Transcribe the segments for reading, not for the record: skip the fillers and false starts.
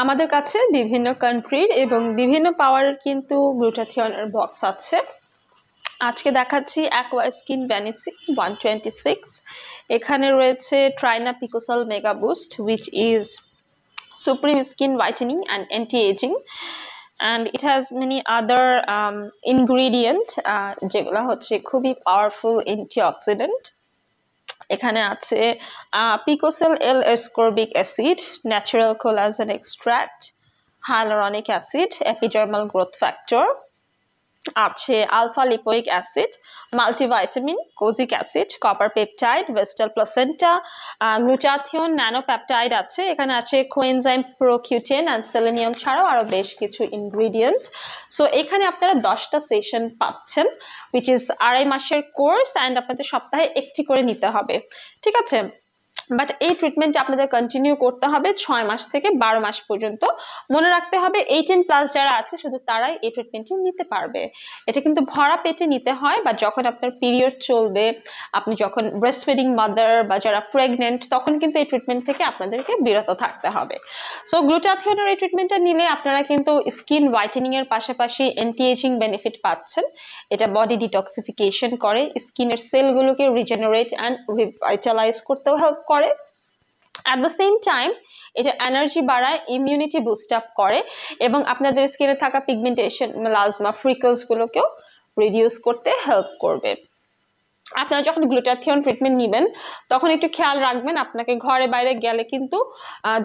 আমাদের কাছে বিভিন্ন কান্ট্রির এবং বিভিন্ন পাওয়ারের কিন্তু গ্লুটাথিয়নের বক্স আছে। আজকে দেখাচ্ছি অ্যাকোয়া স্কিন ভ্যানিসি 126। এখানে রয়েছে ট্রাইনা পিকোসল mega boost which is supreme skin whitening and anti-aging, and it has many other ingredient যেগুলো হচ্ছে খুবই পাওয়ারফুল অ্যান্টিঅক্সিডেন্ট। এখানে আছে পিকোসেল L ascorbic acid, natural collagen extract, hyaluronic acid, epidermal growth factor, আছে alpha lipoic acid, multivitamin, kojic acid, copper peptide, vestal placenta, glutathione, nanopeptide আছে। এখানে আছে কোএনজাইম প্রোকিউটেন অ্যান্ড সেলেনিয়াম ছাড়াও আরো বেশ কিছু ইনগ্রিডিয়েন্ট। সো এখানে আপনারা 10টা সেশন পাচ্ছেন, which is 2.5 মাসের কোর্স, অ্যান্ড আপনাদের সপ্তাহে একটি করে নিতে হবে, ঠিক আছে? বাট এই ট্রিটমেন্টটা আপনাদের কন্টিনিউ করতে হবে 6 মাস থেকে 12 মাস পর্যন্ত। মনে রাখতে হবে 18+ যারা আছে শুধু তারাই এই ট্রিটমেন্টটি নিতে পারবে। এটা কিন্তু ভরা পেটে নিতে হয়, বা যখন আপনার পিরিয়ড চলবে, আপনি যখন ব্রেস্ট ফিডিং মাদার বা যারা প্রেগনেন্ট, তখন কিন্তু এই ট্রিটমেন্ট থেকে আপনাদেরকে বিরত থাকতে হবে। সো গ্লুটাথিয়নের এই ট্রিটমেন্টটা নিলে আপনারা কিন্তু স্কিন হোয়াইটেনিং এর পাশাপাশি অ্যান্টি এজিং বেনিফিট পাচ্ছেন। এটা বডি ডিটক্সিফিকেশন করে, স্কিনের সেলগুলোকে রিজেনারেট অ্যান্ড রিভাইটালাইজ করতেও হেল্প করে। অ্যাট দ্য সেম টাইম এটা এনার্জি বাড়ায়, ইমিউনিটি বুস্ট আপ করে, এবং আপনাদের স্কিনে থাকা পিগমেন্টেশন, মেলাজমা, ফ্রিকলসগুলোকেও রিডিউস করতে হেল্প করবে। আপনারা যখন গ্লুটাথিয়ন ট্রিটমেন্ট নেবেন তখন একটু খেয়াল রাখবেন, আপনাকে ঘরে বাইরে গেলে কিন্তু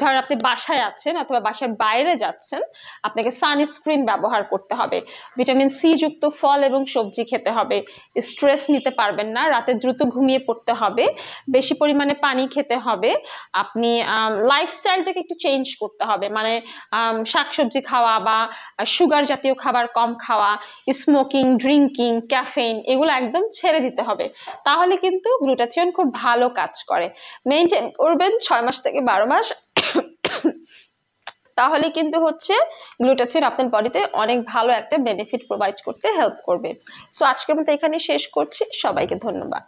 ধরেন আপনি বাসায় আছেন অথবা বাসার বাইরে যাচ্ছেন, আপনাকে সানস্ক্রিন ব্যবহার করতে হবে, ভিটামিন সি যুক্ত ফল এবং সবজি খেতে হবে, স্ট্রেস নিতে পারবেন না, রাতে দ্রুত ঘুমিয়ে পড়তে হবে, বেশি পরিমাণে পানি খেতে হবে, আপনি লাইফস্টাইলটাকে একটু চেঞ্জ করতে হবে, মানে শাকসবজি খাওয়া বা সুগার জাতীয় খাবার কম খাওয়া, স্মোকিং, ড্রিঙ্কিং, ক্যাফেইন এগুলো একদম ছেড়ে দিতে হবে। তাহলে কিন্তু গ্লুটাথিয়ন খুব ভালো কাজ করে। মেইনটেইন করবেন 6 মাস থেকে 12 মাস, তাহলে কিন্তু হচ্ছে গ্লুটাথিয়ন আপনার বডিতে অনেক ভালো একটা বেনিফিট প্রোভাইড করতে হেল্প করবে। সো আজকের মতো এখানে শেষ করছি, সবাইকে ধন্যবাদ।